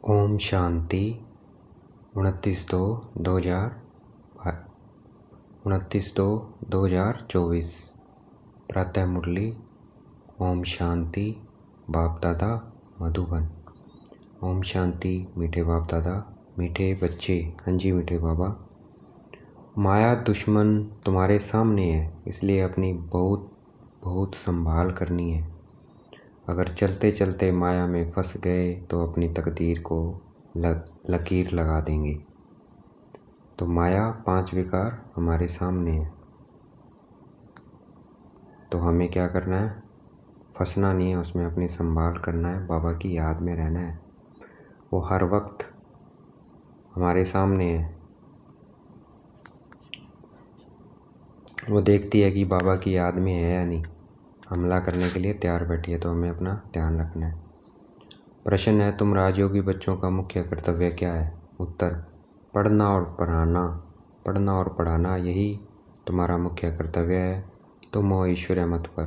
ओम शांति। 29/2/2024 प्रातः मुरली। ओम शांति। बाप दादा मधुबन। ओम शांति। मीठे बाप दादा, मीठे बच्चे। हाँ जी मीठे बाबा। माया दुश्मन तुम्हारे सामने है, इसलिए अपनी बहुत बहुत संभाल करनी है। अगर चलते चलते माया में फंस गए तो अपनी तकदीर को लकीर लगा देंगे। तो माया 5 विकार हमारे सामने है, तो हमें क्या करना है? फंसना नहीं है उसमें, अपनी संभाल करना है, बाबा की याद में रहना है। वो हर वक्त हमारे सामने है। वो देखती है कि बाबा की याद में है या नहीं। हमला करने के लिए तैयार बैठी है, तो हमें अपना ध्यान रखना है। प्रश्न है, तुम राजयोगी बच्चों का मुख्य कर्तव्य क्या है? उत्तर, पढ़ना और पढ़ाना। पढ़ना और पढ़ाना, यही तुम्हारा मुख्य कर्तव्य है। तुम हो ईश्वर मत पर।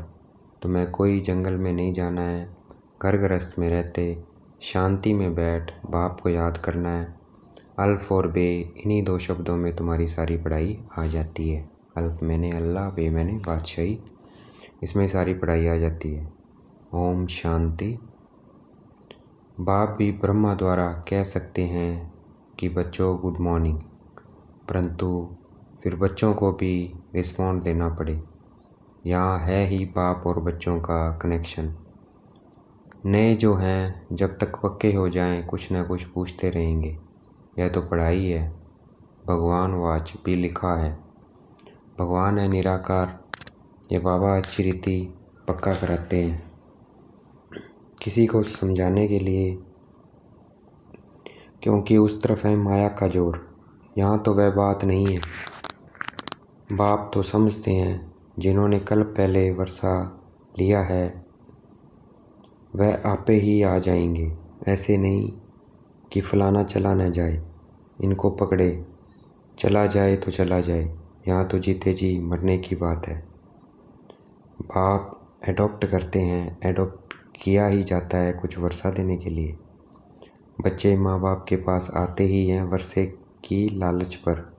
तुम्हें कोई जंगल में नहीं जाना है। घर गृहस्थ में रहते शांति में बैठ बाप को याद करना है। अल्फ और बे, इन्हीं 2 शब्दों में तुम्हारी सारी पढ़ाई आ जाती है। अल्फ मैंने अल्लाह, बे मैंने बादशाही, इसमें सारी पढ़ाई आ जाती है। ओम शांति। बाप भी ब्रह्मा द्वारा कह सकते हैं कि बच्चों गुड मॉर्निंग, परंतु फिर बच्चों को भी रिस्पॉन्ड देना पड़े। यहाँ है ही बाप और बच्चों का कनेक्शन। नए जो हैं जब तक पक्के हो जाएं कुछ न कुछ पूछते रहेंगे। यह तो पढ़ाई है। भगवान वाच भी लिखा है। भगवान है निराकार। ये बाबा अच्छी रीति पक्का कराते हैं किसी को समझाने के लिए, क्योंकि उस तरफ है माया का जोर। यहाँ तो वह बात नहीं है। बाप तो समझते हैं, जिन्होंने कल पहले वर्षा लिया है वह आपे ही आ जाएंगे। ऐसे नहीं कि फलाना चला न जाए, इनको पकड़े, चला जाए तो चला जाए। यहाँ तो जीते जी मरने की बात है। बाप एडॉप्ट करते हैं, एडॉप्ट किया ही जाता है कुछ वर्षा देने के लिए। बच्चे माँ बाप के पास आते ही हैं वर्षे की लालच पर।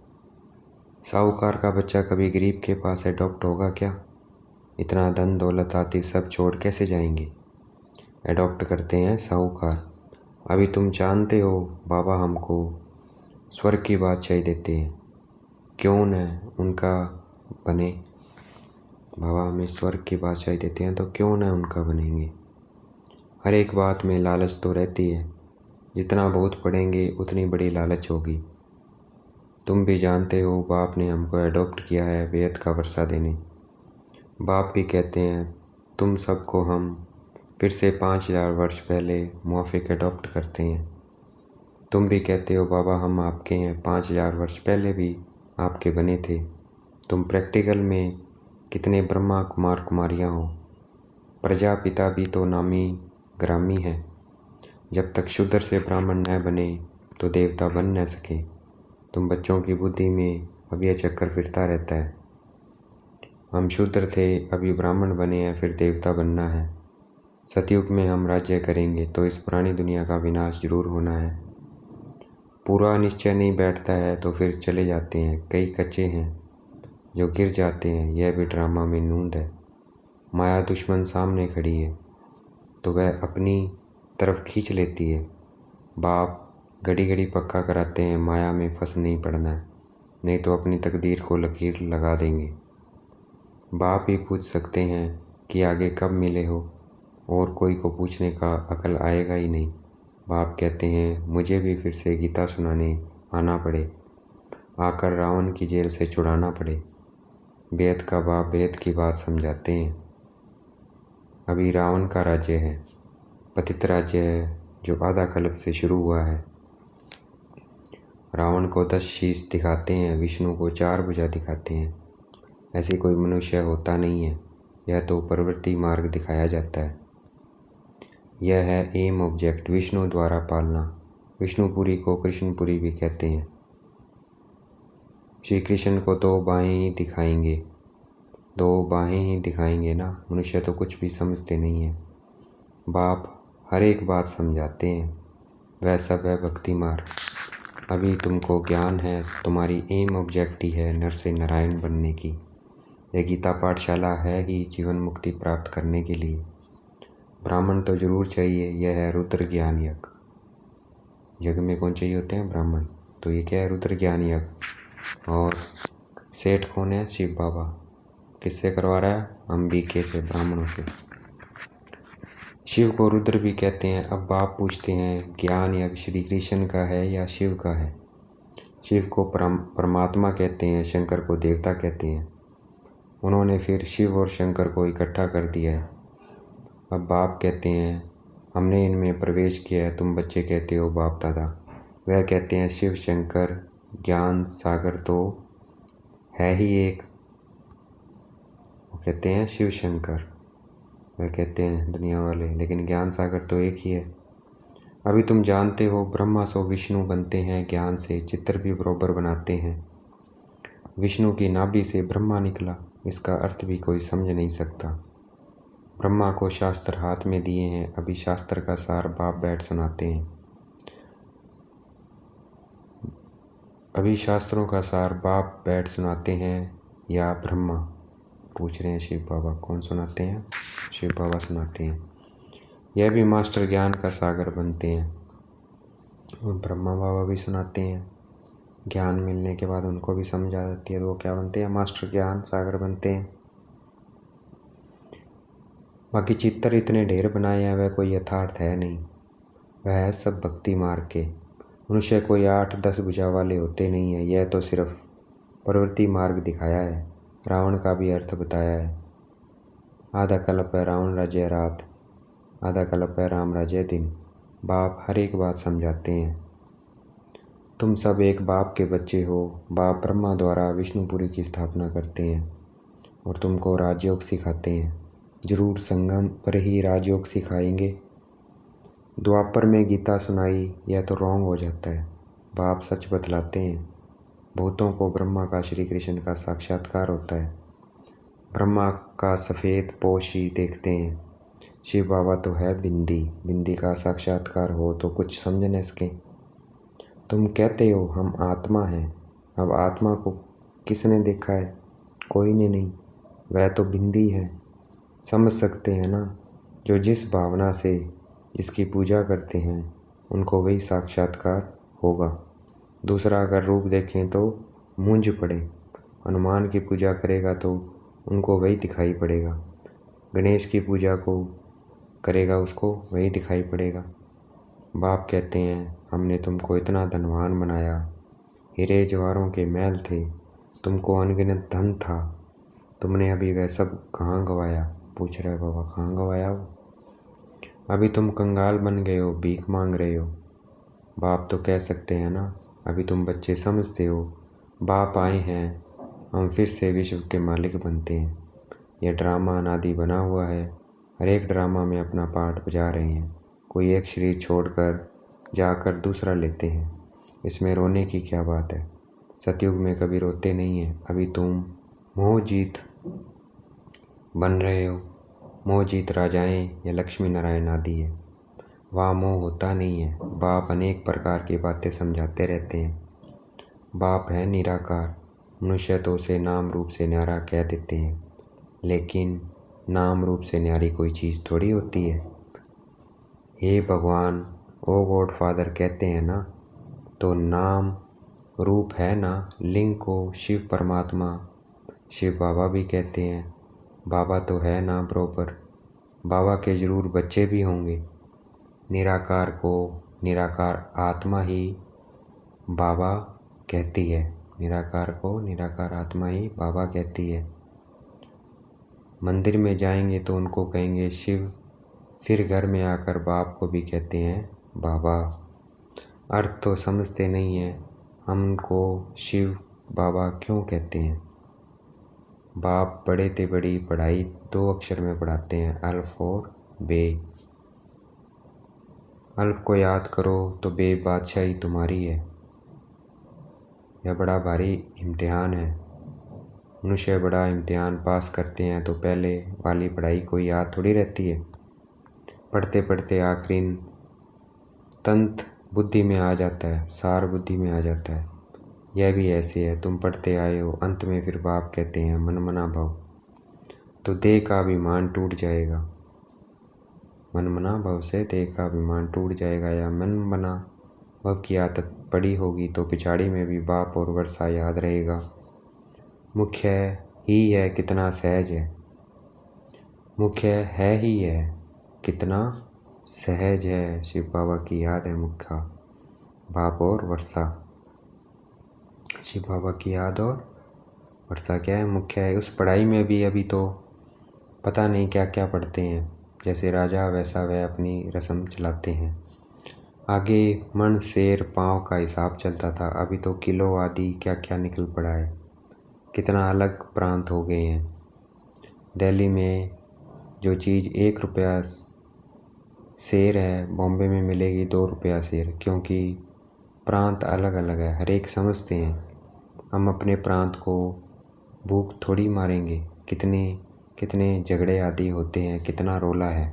साहूकार का बच्चा कभी गरीब के पास एडॉप्ट होगा क्या? इतना धन दौलत आती सब छोड़ कैसे जाएंगे? एडॉप्ट करते हैं साहूकार। अभी तुम जानते हो बाबा हमको स्वर्ग की बादशाही देते हैं, क्यों न उनका बने। बाबा हमें स्वर्ग की बादशाही देते हैं तो क्यों न उनका बनेंगे। हर एक बात में लालच तो रहती है। जितना बहुत पढ़ेंगे उतनी बड़ी लालच होगी। तुम भी जानते हो बाप ने हमको एडॉप्ट किया है बेहद का वर्षा देने। बाप भी कहते हैं तुम सबको हम फिर से 5000 वर्ष पहले मुआफिक एडॉप्ट करते हैं। तुम भी कहते हो बाबा हम आपके हैं, 5000 वर्ष पहले भी आपके बने थे। तुम प्रैक्टिकल में कितने ब्रह्मा कुमार कुमारियाँ हो। प्रजापिता भी तो नामी ग्रामी है। जब तक शूद्र से ब्राह्मण न बने तो देवता बन न सके। तुम बच्चों की बुद्धि में अब यह चक्कर फिरता रहता है। हम शूद्र थे, अभी ब्राह्मण बने हैं, फिर देवता बनना है। सतयुग में हम राज्य करेंगे तो इस पुरानी दुनिया का विनाश जरूर होना है। पूरा निश्चय नहीं बैठता है तो फिर चले जाते हैं। कई कच्चे हैं जो गिर जाते हैं। यह भी ड्रामा में नूंद है। माया दुश्मन सामने खड़ी है तो वह अपनी तरफ खींच लेती है। बाप घड़ी घड़ी पक्का कराते हैं माया में फंस नहीं पड़ना है, नहीं तो अपनी तकदीर को लकीर लगा देंगे। बाप ही पूछ सकते हैं कि आगे कब मिले हो, और कोई को पूछने का अकल आएगा ही नहीं। बाप कहते हैं मुझे भी फिर से गीता सुनाने आना पड़े, आकर रावण की जेल से छुड़ाना पड़े। वेद का बाप वेद की बात समझाते हैं। अभी रावण का राज्य है, पतित राज्य है जो आधा कल्प से शुरू हुआ है। रावण को 10 शीश दिखाते हैं, विष्णु को 4 भुजा दिखाते हैं। ऐसी कोई मनुष्य होता नहीं है। यह तो प्रवृत्ति मार्ग दिखाया जाता है। यह है एम ऑब्जेक्ट, विष्णु द्वारा पालना। विष्णुपुरी को कृष्णपुरी भी कहते हैं। श्री कृष्ण को 2 बाहें ही दिखाएंगे, 2 बाहें ही दिखाएंगे ना। मनुष्य तो कुछ भी समझते नहीं है। बाप हर एक बात समझाते हैं। वह सब है भक्ति मार। अभी तुमको ज्ञान है, तुम्हारी एम ऑब्जेक्टिव है नर से नारायण बनने की। यह गीता पाठशाला है ही जीवन मुक्ति प्राप्त करने के लिए। ब्राह्मण तो जरूर चाहिए, यह है रुद्र ज्ञान यज्ञ। यज्ञ में कौन चाहिए होते हैं? ब्राह्मण। तो ये क्या है? रुद्र ज्ञान यज्ञ। और सेठ कौन है? शिव बाबा। किससे करवा रहा है? अंबिके से, ब्राह्मणों से। शिव को रुद्र भी कहते हैं। अब बाप पूछते हैं, ज्ञान यज्ञ श्री कृष्ण का है या शिव का है? शिव को परमात्मा कहते हैं, शंकर को देवता कहते हैं। उन्होंने फिर शिव और शंकर को इकट्ठा कर दिया है। अब बाप कहते हैं, हमने इनमें प्रवेश किया है, तुम बच्चे कहते हो बाप दादा। वह कहते हैं शिव शंकर ज्ञान सागर तो है ही एक। वो कहते हैं शिव शंकर, वह कहते हैं दुनिया वाले, लेकिन ज्ञान सागर तो एक ही है। अभी तुम जानते हो ब्रह्मा सो विष्णु बनते हैं ज्ञान से, चित्र भी बरोबर बनाते हैं। विष्णु की नाभि से ब्रह्मा निकला, इसका अर्थ भी कोई समझ नहीं सकता। ब्रह्मा को शास्त्र हाथ में दिए हैं, अभी शास्त्र का सार बाप बैठ सुनाते हैं। अभी शास्त्रों का सार बाप बैठ सुनाते हैं या ब्रह्मा? पूछ रहे हैं शिव बाबा। कौन सुनाते हैं? शिव बाबा सुनाते हैं। यह भी मास्टर ज्ञान का सागर बनते हैं और ब्रह्मा बाबा भी सुनाते हैं। ज्ञान मिलने के बाद उनको भी समझ आ जाती है, तो वो क्या बनते हैं? मास्टर ज्ञान सागर बनते हैं। बाकी चित्र इतने ढेर बनाए हैं, वह कोई यथार्थ है नहीं, वह है सब भक्ति मार्ग के। मनुष्य कोई 8-10 भुजा वाले होते नहीं है। यह तो सिर्फ प्रवृत्ति मार्ग दिखाया है, रावण का भी अर्थ बताया है। आधा कल्प है रावण राज्य रात, आधा कल्प है राम राज्य दिन। बाप हर एक बात समझाते हैं। तुम सब एक बाप के बच्चे हो। बाप ब्रह्मा द्वारा विष्णुपुरी की स्थापना करते हैं और तुमको राजयोग सिखाते हैं। जरूर संगम पर ही राजयोग सिखाएंगे। द्वापर में गीता सुनाई, यह तो रॉन्ग हो जाता है। बाप सच बतलाते हैं। भूतों को ब्रह्मा का श्री कृष्ण का साक्षात्कार होता है। ब्रह्मा का सफ़ेद पोश ही देखते हैं। शिव बाबा तो है बिंदी, बिंदी का साक्षात्कार हो तो कुछ समझ न सके। तुम कहते हो हम आत्मा हैं। अब आत्मा को किसने देखा है? कोई ने नहीं, वह तो बिंदी है। समझ सकते हैं ना? जो जिस भावना से जिसकी पूजा करते हैं उनको वही साक्षात्कार होगा। दूसरा अगर रूप देखें तो मूंझ पड़े। हनुमान की पूजा करेगा तो उनको वही दिखाई पड़ेगा। गणेश की पूजा को करेगा, उसको वही दिखाई पड़ेगा। बाप कहते हैं हमने तुमको इतना धनवान बनाया, हीरे जवाहरों के महल थे, तुमको अनगिनत धन था, तुमने अभी वह सब कहाँ गवाया? पूछ रहे बाबा, कहाँ गवाया वो? अभी तुम कंगाल बन गए हो, भीख मांग रहे हो। बाप तो कह सकते हैं ना, अभी तुम बच्चे समझते हो। बाप आए हैं, हम फिर से विश्व के मालिक बनते हैं। यह ड्रामा अनादि बना हुआ है, हर एक ड्रामा में अपना पार्ट बजा रहे हैं। कोई एक शरीर छोड़कर जाकर दूसरा लेते हैं, इसमें रोने की क्या बात है? सतयुग में कभी रोते नहीं हैं। अभी तुम मोह जीत बन रहे हो। मोह जीत राजाएं या लक्ष्मी नारायण आदि है, वहाँ मोह होता नहीं है। बाप अनेक प्रकार की बातें समझाते रहते हैं। बाप है निराकार, मनुष्य तो उसे नाम रूप से न्यारा कह देते हैं, लेकिन नाम रूप से न्यारी कोई चीज़ थोड़ी होती है। हे भगवान, ओ गॉड फादर कहते हैं ना, तो नाम रूप है ना। लिंग को शिव परमात्मा, शिव बाबा भी कहते हैं। बाबा तो है ना बरोबर, बाबा के जरूर बच्चे भी होंगे। निराकार को निराकार आत्मा ही बाबा कहती है, निराकार को निराकार आत्मा ही बाबा कहती है। मंदिर में जाएंगे तो उनको कहेंगे शिव, फिर घर में आकर बाप को भी कहते हैं बाबा। अर्थ तो समझते नहीं हैं, हमको शिव बाबा क्यों कहते हैं? बाप बड़े ते बड़ी पढ़ाई 2 अक्षर में पढ़ाते हैं, अल्फ और बे। अल्फ को याद करो तो बे बादशाही तुम्हारी है। यह बड़ा भारी इम्तिहान है। मनुष्य बड़ा इम्तिहान पास करते हैं तो पहले वाली पढ़ाई कोई याद थोड़ी रहती है। पढ़ते पढ़ते आखिरी तंत बुद्धि में आ जाता है, सार बुद्धि में आ जाता है। यह भी ऐसे है, तुम पढ़ते आए हो। अंत में फिर बाप कहते हैं मन मना भव, तो देह का अभिमान टूट जाएगा। मन मना भव से देह का अभिमान टूट जाएगा, या मन मना भव की आदत पड़ी होगी तो पिछाड़ी में भी बाप और वर्षा याद रहेगा। मुख्य ही है कितना सहज है, मुख्य है ही है कितना सहज है। शिव बाबा की याद है मुख्य, बाप और वर्षा। शिव बाबा की याद और वर्षा क्या है, मुख्य है। उस पढ़ाई में भी अभी तो पता नहीं क्या क्या पढ़ते हैं, जैसे राजा वैसा वह अपनी रस्म चलाते हैं। आगे मन शेर पाँव का हिसाब चलता था, अभी तो किलो आदि क्या क्या निकल पड़ा है। कितना अलग प्रांत हो गए हैं। दिल्ली में जो चीज़ 1 रुपया शेर है, बॉम्बे में मिलेगी 2 रुपया शेर, क्योंकि प्रांत अलग अलग है। हर एक समझते हैं हम अपने प्रांत को भूख थोड़ी मारेंगे। कितने कितने झगड़े आदि होते हैं, कितना रोला है।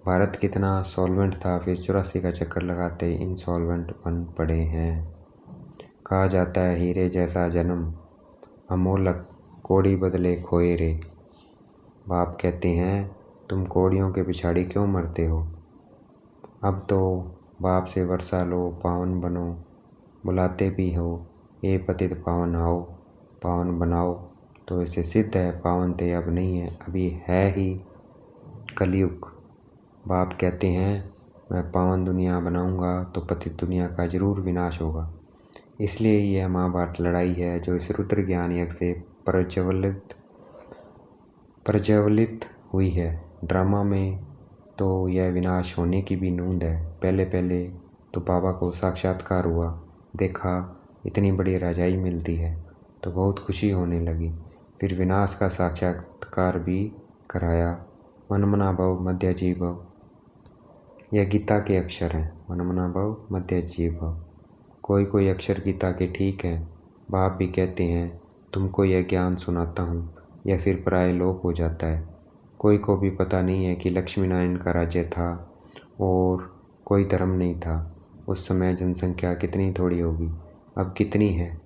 भारत कितना सॉल्वेंट था, फिर 84 का चक्कर लगाते इंसॉल्वेंट बन पड़े हैं। कहा जाता है हीरे जैसा जन्म अमोलक, कोड़ी बदले खोए रे। बाप कहते हैं तुम कोड़ियों के पिछाड़ी क्यों मरते हो। अब तो बाप से वर्षा लो, पावन बनो, बुलाते भी हो ये पतित पावन आओ, पावन बनाओ। तो इसे सिद्ध है पावन ते अब नहीं है, अभी है ही कलयुग। बाप कहते हैं मैं पावन दुनिया बनाऊंगा तो पतित दुनिया का जरूर विनाश होगा। इसलिए यह महाभारत लड़ाई है जो इस रुद्र ज्ञान यज्ञ से प्रज्वलित हुई है। ड्रामा में तो यह विनाश होने की भी नूंद है। पहले पहले तो बाबा को साक्षात्कार हुआ, देखा इतनी बड़ी रजाई मिलती है तो बहुत खुशी होने लगी। फिर विनाश का साक्षात्कार भी कराया। मन मना भव मध्य जीव भव, यह गीता के अक्षर हैं। मन मना भव मध्य जीव भव। कोई कोई अक्षर गीता के ठीक हैं। बाप भी कहते हैं तुमको यह ज्ञान सुनाता हूँ, यह फिर पराये लोप हो जाता है। कोई को भी पता नहीं है कि लक्ष्मी नारायण का राज्य था और कोई धर्म नहीं था। उस समय जनसंख्या कितनी थोड़ी होगी, अब कितनी है।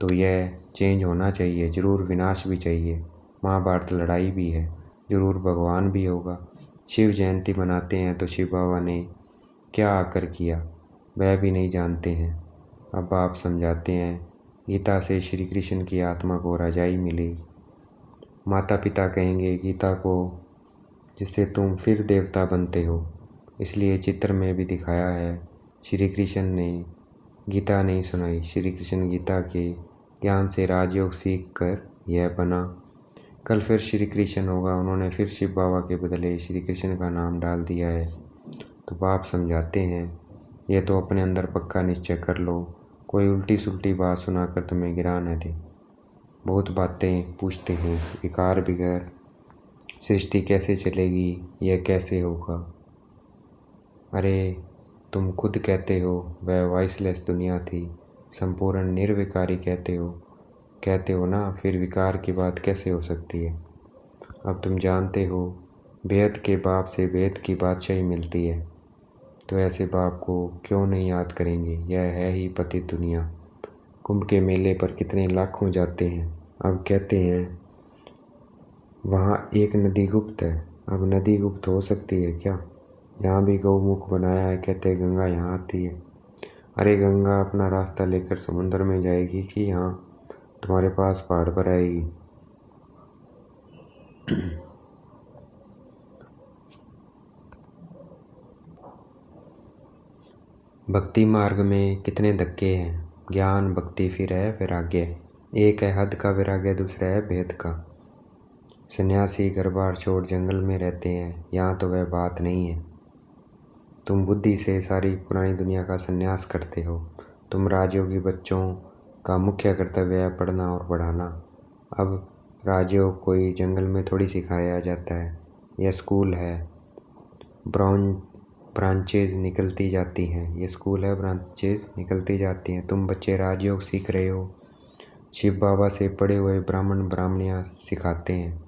तो यह चेंज होना चाहिए, ज़रूर विनाश भी चाहिए। महाभारत लड़ाई भी है, ज़रूर भगवान भी होगा। शिव जयंती मनाते हैं तो शिव बाबा ने क्या आकर किया वह भी नहीं जानते हैं। अब आप समझाते हैं गीता से श्री कृष्ण की आत्मा को रजाई मिली। माता पिता कहेंगे गीता को जिससे तुम फिर देवता बनते हो, इसलिए चित्र में भी दिखाया है। श्री कृष्ण ने गीता नहीं सुनाई, श्री कृष्ण गीता के ज्ञान से राजयोग सीख कर यह बना। कल फिर श्री कृष्ण होगा, उन्होंने फिर शिव बाबा के बदले श्री कृष्ण का नाम डाल दिया है। तो बाप समझाते हैं ये तो अपने अंदर पक्का निश्चय कर लो, कोई उल्टी सुल्टी बात सुनाकर तुम्हें गिरा न दे। बहुत बातें पूछते हैं, विकार बिगैर सृष्टि कैसे चलेगी, यह कैसे होगा। अरे तुम खुद कहते हो वह वॉइसलेस दुनिया थी, संपूर्ण निर्विकारी कहते हो ना, फिर विकार की बात कैसे हो सकती है। अब तुम जानते हो बेहद के बाप से बेहद की बादशाही मिलती है, तो ऐसे बाप को क्यों नहीं याद करेंगे। यह है ही पतित दुनिया। कुंभ के मेले पर कितने लाखों जाते हैं। अब कहते हैं वहाँ एक नदी गुप्त है। अब नदी गुप्त हो सकती है क्या। यहाँ भी गौमुख बनाया है, कहते हैं गंगा यहाँ आती है। अरे गंगा अपना रास्ता लेकर समुद्र में जाएगी कि यहाँ तुम्हारे पास पहाड़ पर आएगी। भक्ति मार्ग में कितने धक्के हैं। ज्ञान भक्ति फिर है वैराग्य। एक है हद का वैराग्य, दूसरा है भेद का। सन्यासी घर बार छोड़ जंगल में रहते हैं, यहाँ तो वह बात नहीं है। तुम बुद्धि से सारी पुरानी दुनिया का सन्यास करते हो। तुम राजयोगी बच्चों का मुख्य कर्तव्य है पढ़ना और पढ़ाना। अब राजयोग कोई जंगल में थोड़ी सिखाया जाता है, यह स्कूल है। ब्रांचेज निकलती जाती हैं, ये स्कूल है, ब्रांचेज निकलती जाती हैं। तुम बच्चे राजयोग सीख रहे हो, शिव बाबा से पढ़े हुए ब्राह्मण ब्राह्मणियाँ सिखाते हैं।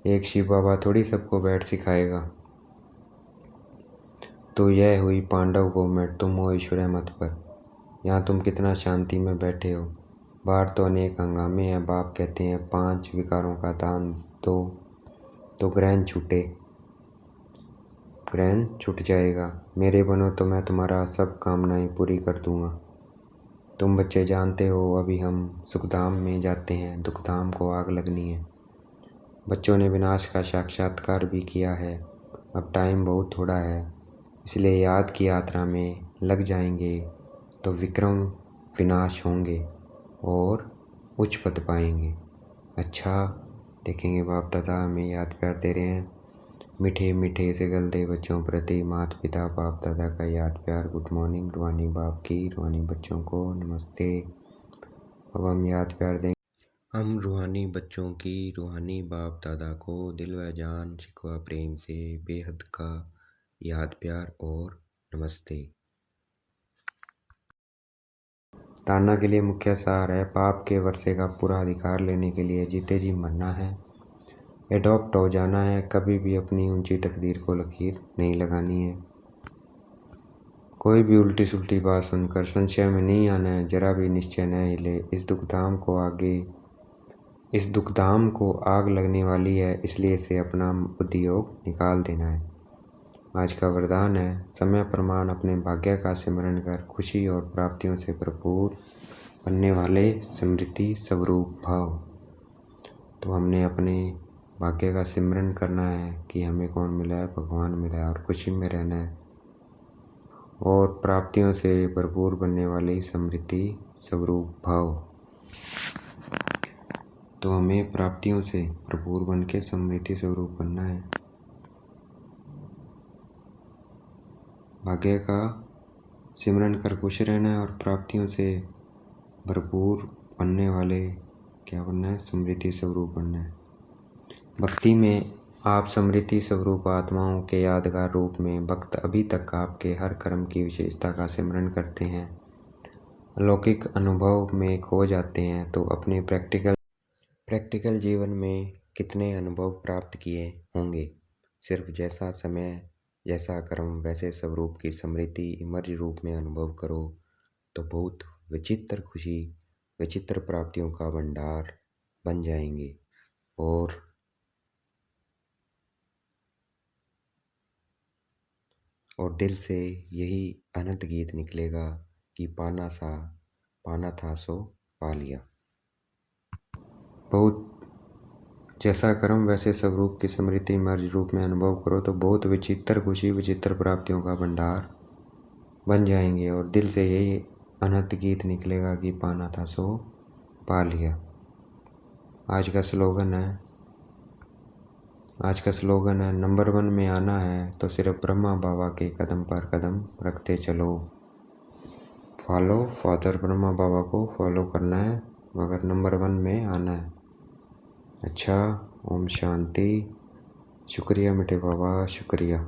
एक शिव बाबा थोड़ी सबको बैठ सिखाएगा। तो यह हुई पांडव गवर्नमेंट, तुम हो ईश्वर मत पर। यहाँ तुम कितना शांति में बैठे हो। बाहर तो अनेक हंगामे हैं। बाप कहते हैं 5 विकारों का दान दो तो ग्रहण छूट जाएगा। मेरे बनो तो मैं तुम्हारा सब कामनाएं पूरी कर दूंगा। तुम बच्चे जानते हो अभी हम सुखधाम में जाते हैं, दुखधाम को आग लगनी है। बच्चों ने विनाश का साक्षात्कार भी किया है। अब टाइम बहुत थोड़ा है, इसलिए याद की यात्रा में लग जाएंगे तो विक्रम विनाश होंगे और उच्च पद पाएंगे। अच्छा देखेंगे बाप दादा हमें याद प्यार दे रहे हैं। मीठे मीठे से गलते बच्चों प्रति माता पिता बाप दादा का याद प्यार। Good morning. रूहानी बाप की रूहानी बच्चों को नमस्ते। अब हम याद प्यार दें। हम रूहानी बच्चों की रूहानी बाप दादा को दिल व जान शिकवा प्रेम से बेहद का याद प्यार और नमस्ते। ताड़ना के लिए मुख्य सार है, पाप के वर्षे का पूरा अधिकार लेने के लिए जीते जी मरना है, एडॉप्ट हो जाना है, कभी भी अपनी ऊंची तकदीर को लकीर नहीं लगानी है। कोई भी उल्टी सुल्टी बात सुनकर संशय में नहीं आना है, जरा भी निश्चय न हिले। इस दुखधाम को आग लगने वाली है, इसलिए इसे अपना बुद्धियोग निकाल देना है। आज का वरदान है, समय प्रमाण अपने भाग्य का सिमरण कर खुशी और प्राप्तियों से भरपूर बनने वाले स्मृति स्वरूप भाव। तो हमने अपने भाग्य का सिमरन करना है कि हमें कौन मिला है, भगवान मिला है, और खुशी में रहना है और प्राप्तियों से भरपूर बनने वाली स्मृति स्वरूप भाव। तो हमें प्राप्तियों से भरपूर बन के स्मृति स्वरूप बनना है। भाग्य का सिमरन कर खुश रहना है और प्राप्तियों से भरपूर बनने वाले क्या बनना है, स्मृति स्वरूप बनना है। भक्ति में आप स्मृति स्वरूप आत्माओं के यादगार रूप में भक्त अभी तक आपके हर कर्म की विशेषता का सिमरन करते हैं, अलौकिक अनुभव में खो जाते हैं। तो अपने प्रैक्टिकल जीवन में कितने अनुभव प्राप्त किए होंगे। सिर्फ जैसा समय जैसा कर्म वैसे स्वरूप की स्मृति इमर्ज रूप में अनुभव करो तो बहुत विचित्र खुशी विचित्र प्राप्तियों का भंडार बन जाएंगे। और दिल से यही अनंत गीत निकलेगा कि पाना था सो पा लिया। बहुत जैसा कर्म वैसे स्वरूप की स्मृति मर्ज रूप में अनुभव करो तो बहुत विचित्र खुशी विचित्र प्राप्तियों का भंडार बन जाएंगे। और दिल से यही अनंत गीत निकलेगा कि पाना था सो पा लिया। आज का स्लोगन है नंबर 1 में आना है तो सिर्फ ब्रह्मा बाबा के कदम पर कदम रखते चलो। फॉलो फादर ब्रह्मा बाबा को फॉलो करना है मगर नंबर 1 में आना है। अच्छा, ओम शांति। शुक्रिया मीठे बाबा, शुक्रिया।